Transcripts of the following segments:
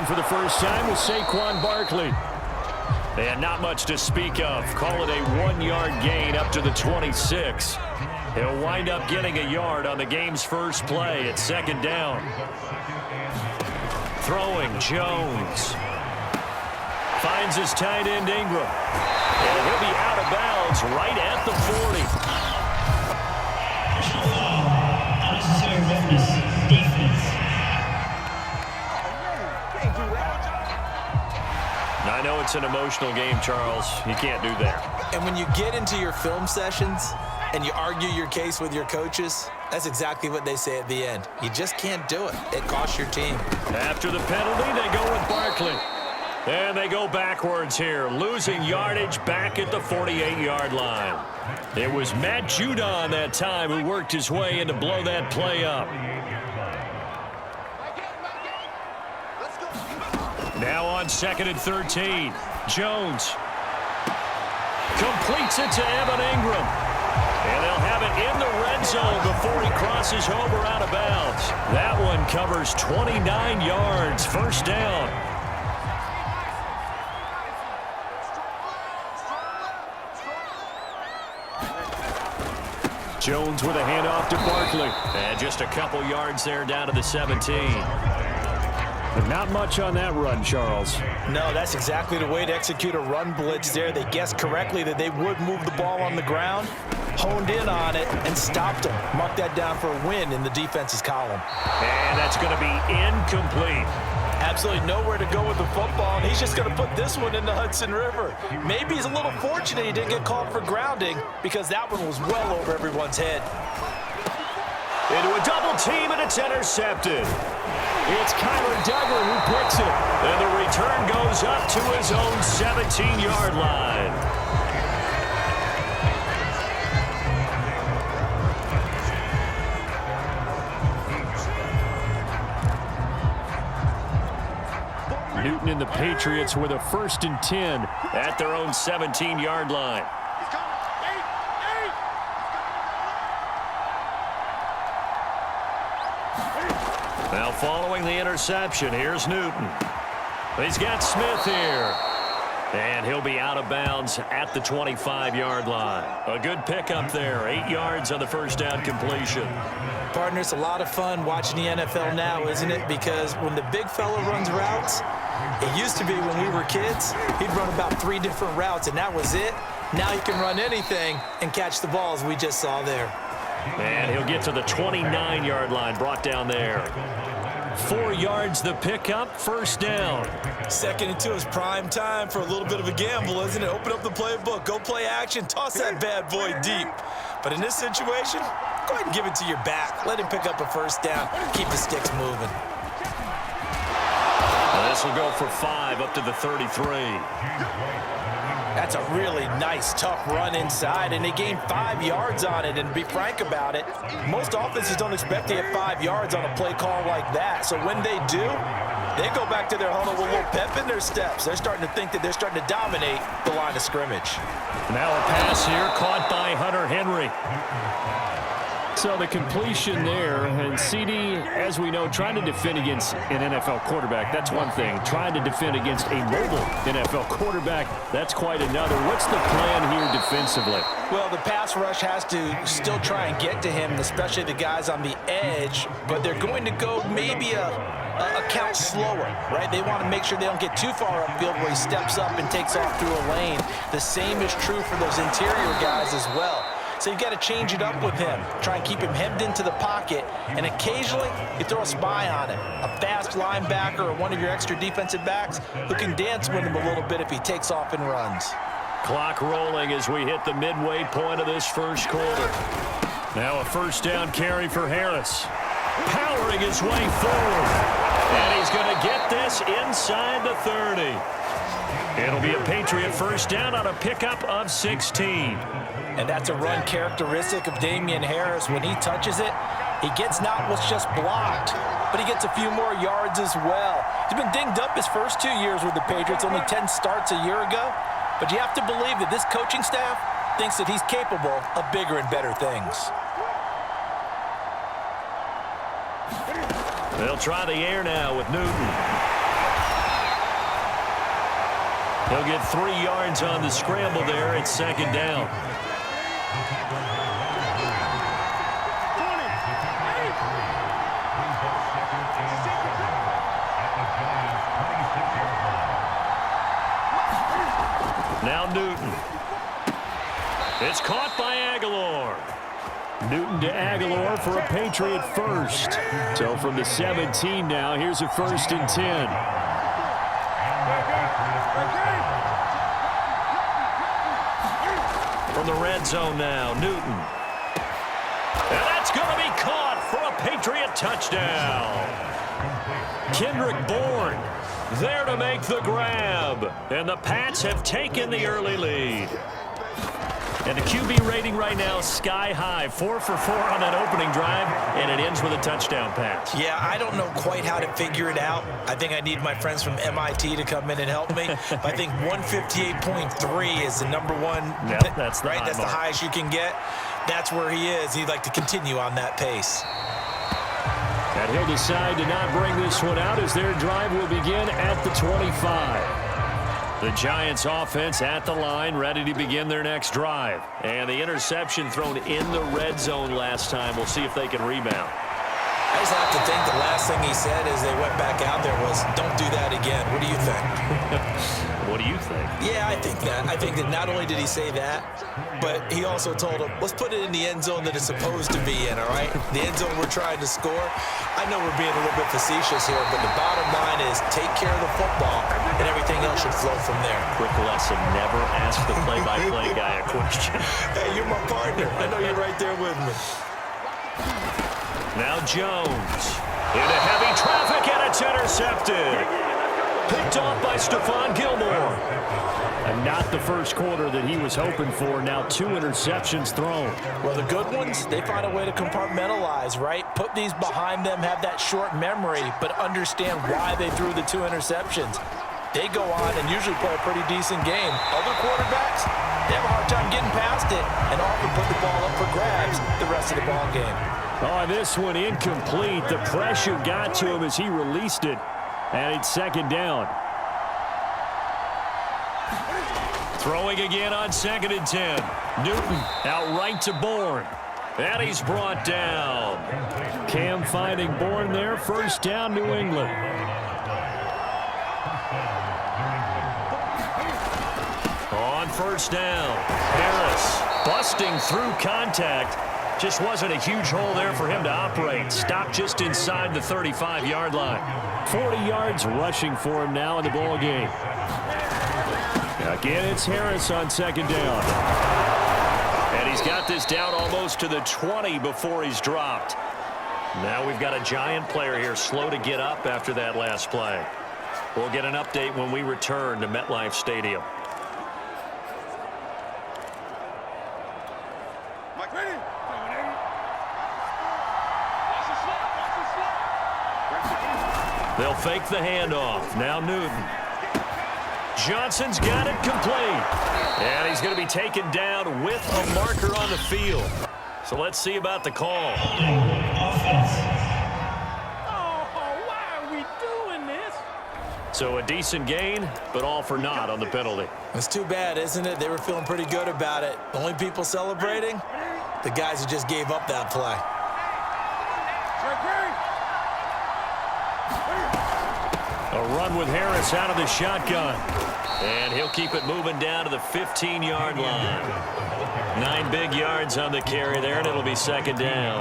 run for the first time with Saquon Barkley. And not much to speak of. Call it a 1-yard gain up to the 26. He'll wind up getting a yard on the game's first play at second down. Throwing, Jones. Finds his tight end, Ingram. And he'll be out of bounds right at the 40. I know it's an emotional game, Charles. You can't do that. And when you get into your film sessions and you argue your case with your coaches, that's exactly what they say at the end. You just can't do it. It costs your team. After the penalty, they go with Barkley. And they go backwards here, losing yardage back at the 48-yard line. It was Matt Judon that time who worked his way in to blow that play up. Now on 2nd and 13. Jones completes it to Evan Ingram. And they'll have it in the red zone before he crosses over out of bounds. That one covers 29 yards. First down. Jones with a handoff to Barkley. And just a couple yards there down to the 17. But not much on that run, Charles. No, that's exactly the way to execute a run blitz there. They guessed correctly that they would move the ball on the ground, honed in on it, and stopped them. Mark that down for a win in the defense's column. And that's going to be incomplete. Absolutely nowhere to go with the football, and he's just going to put this one in the Hudson River. Maybe he's a little fortunate he didn't get called for grounding because that one was well over everyone's head. Into a double team, and it's intercepted. It's Kyler Duggar who picks it. And the return goes up to his own 17-yard line. Newton and the Patriots with a 1st and 10 at their own 17-yard line. Now following the interception, here's Newton. He's got Smith here. And he'll be out of bounds at the 25-yard line. A good pickup there. 8 yards on the first down completion. Partner, it's a lot of fun watching the NFL now, isn't it? Because when the big fella runs routes, it used to be when we were kids, he'd run about 3 different routes, and that was it. Now he can run anything and catch the balls we just saw there. And he'll get to the 29-yard line, brought down there. 4 yards the pickup, first down. 2nd and 2 is prime time for a little bit of a gamble, isn't it? Open up the playbook, go play action, toss that bad boy deep. But in this situation, go ahead and give it to your back. Let him pick up a first down, keep the sticks moving. This will go for 5 up to the 33. That's a really nice, tough run inside, and they gained 5 yards on it. And to be frank about it, most offenses don't expect to get 5 yards on a play call like that. So when they do, they go back to their huddle with a little pep in their steps. They're starting to think that they're starting to dominate the line of scrimmage. Now a pass here caught by Hunter Henry. So the completion there, and CD, as we know, trying to defend against an NFL quarterback, that's one thing. Trying to defend against a mobile NFL quarterback, that's quite another. What's the plan here defensively? Well, the pass rush has to still try and get to him, especially the guys on the edge, but they're going to go maybe a count slower, right? They want to make sure they don't get too far upfield where he steps up and takes off through a lane. The same is true for those interior guys as well. So you've got to change it up with him. Try and keep him hemmed into the pocket, and occasionally you throw a spy on him. A fast linebacker or one of your extra defensive backs who can dance with him a little bit if he takes off and runs. Clock rolling as we hit the midway point of this first quarter. Now a first down carry for Harris. Powering his way forward. And he's going to get this inside the 30. It'll be a Patriot first down on a pickup of 16. And that's a run characteristic of Damian Harris. When he touches it, he gets not what's just blocked, but he gets a few more yards as well. He's been dinged up his first 2 years with the Patriots, only 10 starts a year ago. But you have to believe that this coaching staff thinks that he's capable of bigger and better things. They'll try the air now with Newton. He'll get 3 yards on the scramble there. It's second down. Now Newton. It's caught by Aguilar. Newton to Aguilar for a Patriot first. So from the 17 now, here's a 1st and 10. From the red zone now, Newton. And that's going to be caught for a Patriot touchdown. Kendrick Bourne there to make the grab. And the Pats have taken the early lead. And the QB rating right now is sky high. 4 for 4 on that opening drive, and it ends with a touchdown pass. Yeah, I don't know quite how to figure it out. I think I need my friends from MIT to come in and help me. But I think 158.3 is the number one. Yep, that's the right. That's the highest you can get. That's where he is. He'd like to continue on that pace. And he'll decide to not bring this one out as their drive will begin at the 25. The Giants offense at the line, ready to begin their next drive. And the interception thrown in the red zone last time. We'll see if they can rebound. I just have to think the last thing he said as they went back out there was, don't do that again. What do you think? What do you think? Yeah, I think that. I think that not only did he say that, but he also told him, let's put it in the end zone that it's supposed to be in, all right? The end zone we're trying to score. I know we're being a little bit facetious here, but the bottom line is take care of the football, and everything else should flow from there. Quick lesson, never ask the play-by-play guy a question. Hey, you're my partner. I know you're right there with me. Now Jones into heavy traffic, and it's intercepted. Picked off by Stephon Gilmore. And not the first quarter that he was hoping for. Now 2 interceptions thrown. Well, the good ones, they find a way to compartmentalize, right? Put these behind them, have that short memory, but understand why they threw the 2 interceptions. They go on and usually play a pretty decent game. Other quarterbacks, they have a hard time getting past it and often put the ball up for grabs the rest of the ball game. Oh, this one incomplete. The pressure got to him as he released it. And it's second down. Throwing again on 2nd and 10. Newton out right to Bourne. And he's brought down. Cam finding Bourne there. First down, New England. On first down, Harris busting through contact. Just wasn't a huge hole there for him to operate. Stopped just inside the 35-yard line. 40 yards rushing for him now in the ball game. Again, it's Harris on 2nd down. And he's got this down almost to the 20 before he's dropped. Now we've got a Giant player here slow to get up after that last play. We'll get an update when we return to MetLife Stadium. They'll fake the handoff. Now Newton. Johnson's got it complete. And he's going to be taken down with a marker on the field. So let's see about the call. Why are we doing this? So a decent gain, but all for naught on the penalty. It's too bad, isn't it? They were feeling pretty good about it. The only people celebrating, the guys who just gave up that play. A run with Harris out of the shotgun. And he'll keep it moving down to the 15-yard line. 9 big yards on the carry there, and it'll be second down.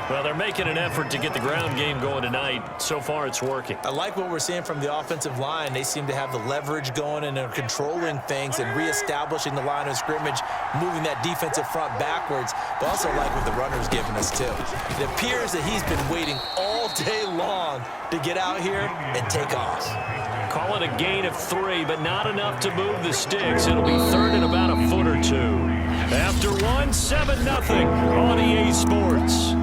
Well, they're making an effort to get the ground game going tonight. So far, it's working. I like what we're seeing from the offensive line. They seem to have the leverage going, and they're controlling things and reestablishing the line of scrimmage, moving that defensive front backwards, but also like what the runner's giving us, too. It appears that he's been waiting all day long to get out here and take off. Call it a gain of 3, but not enough to move the sticks. It'll be third and about a foot or 2. After one, 7-0 on EA Sports.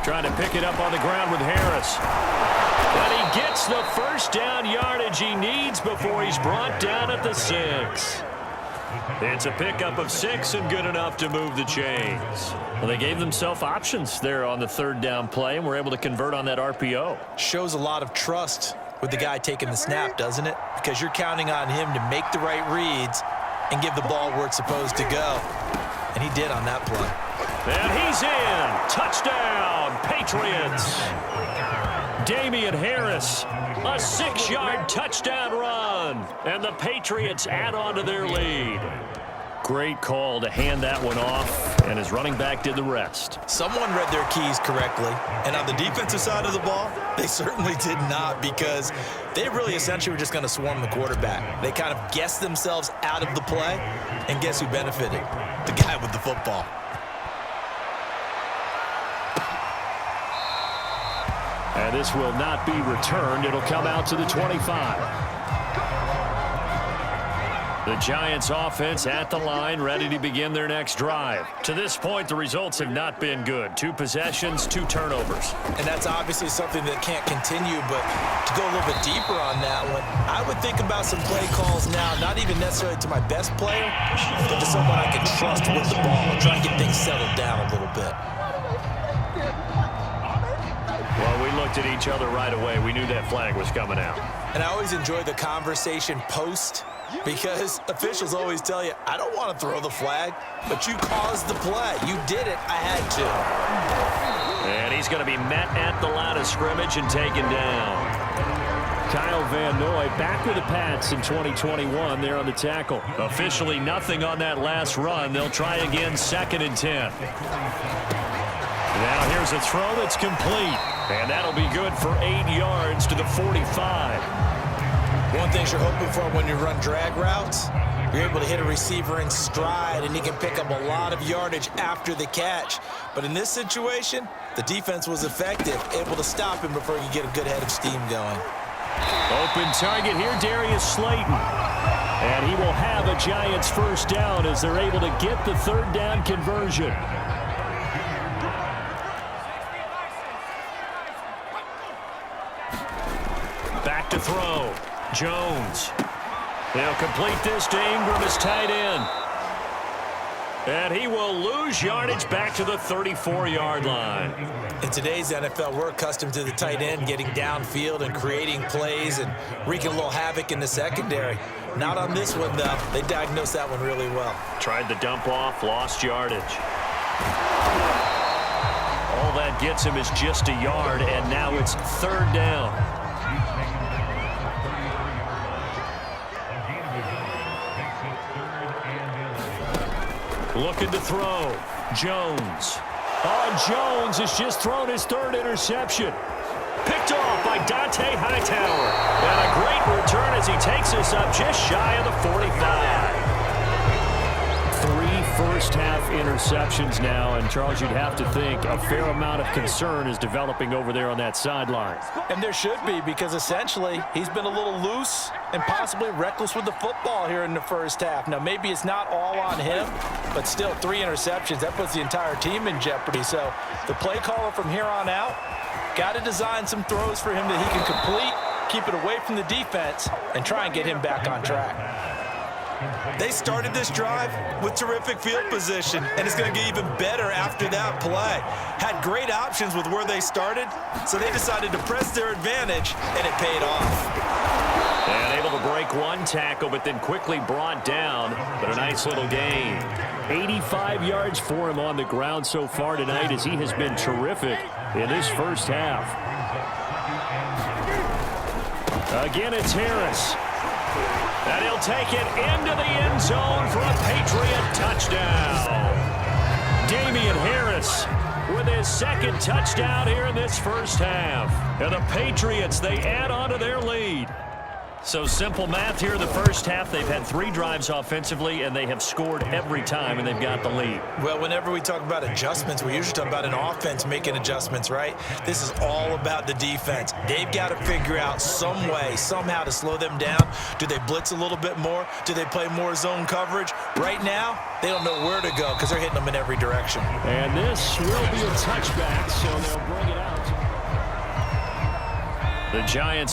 Trying to pick it up on the ground with Harris. And he gets the first down yardage he needs before he's brought down at the 6. It's a pickup of 6 and good enough to move the chains. Well, they gave themselves options there on the third down play and were able to convert on that RPO. Shows a lot of trust with the guy taking the snap, doesn't it? Because you're counting on him to make the right reads and give the ball where it's supposed to go. And he did on that play. And he's in. Touchdown, Patriots. Damian Harris, a 6-yard touchdown run. And the Patriots add on to their lead. Great call to hand that one off, and his running back did the rest. Someone read their keys correctly, and on the defensive side of the ball, they certainly did not, because they really essentially were just going to swarm the quarterback. They kind of guessed themselves out of the play, and guess who benefited? The guy with the football. And this will not be returned. It'll come out to the 25. The Giants offense at the line, ready to begin their next drive. To this point, the results have not been good. 2 possessions, 2 turnovers. And that's obviously something that can't continue, but to go a little bit deeper on that one, I would think about some play calls now, not even necessarily to my best player, but to someone I can trust with the ball and try and get things settled down a little bit. Well, we looked at each other right away. We knew that flag was coming out. And I always enjoy the conversation post, because officials always tell you, I don't want to throw the flag, but you caused the play. You did it. I had to. And he's going to be met at the line of scrimmage and taken down. Kyle Van Noy back with the Pats in 2021 there on the tackle. Officially nothing on that last run. They'll try again, 2nd and 10. Now here's a throw that's complete. And that'll be good for 8 yards to the 45. One thing you're hoping for when you run drag routes, you're able to hit a receiver in stride, and he can pick up a lot of yardage after the catch. But in this situation, the defense was effective, able to stop him before he could get a good head of steam going. Open target here, Darius Slayton. And he will have a Giants first down as they're able to get the third down conversion. Back to throw. Jones. They'll complete this to Ingram as tight end. And he will lose yardage back to the 34-yard line. In today's NFL, we're accustomed to the tight end getting downfield and creating plays and wreaking a little havoc in the secondary. Not on this one, though. They diagnosed that one really well. Tried the dump off, lost yardage. All that gets him is just a yard, and now it's 3rd down. Looking to throw. Jones. Oh, Jones has just thrown his 3rd interception. Picked off by Dante Hightower. And a great return as he takes us up just shy of the 45. 3 first-half interceptions now, and Charles, you'd have to think a fair amount of concern is developing over there on that sideline. And there should be, because essentially he's been a little loose and possibly reckless with the football here in the first half. Now, maybe it's not all on him, but still 3 interceptions. That puts the entire team in jeopardy. So the play caller from here on out got to design some throws for him that he can complete, keep it away from the defense, and try and get him back on track. They started this drive with terrific field position, and it's going to get even better after that play. Had great options with where they started, so they decided to press their advantage, and it paid off. And able to break 1 tackle, but then quickly brought down, but a nice little gain. 85 yards for him on the ground so far tonight, as he has been terrific in this first half. Again, it's Harris. And he'll take it into the end zone for a Patriot touchdown. Damian Harris with his 2nd touchdown here in this first half. And the Patriots, they add on to their lead. So simple math here in the first half. They've had 3 drives offensively, and they have scored every time, and they've got the lead. Well, whenever we talk about adjustments, we usually talk about an offense making adjustments, right? This is all about the defense. They've got to figure out some way, somehow to slow them down. Do they blitz a little bit more? Do they play more zone coverage? Right now, they don't know where to go because they're hitting them in every direction. And this will be a touchback, so they'll bring it out. The Giants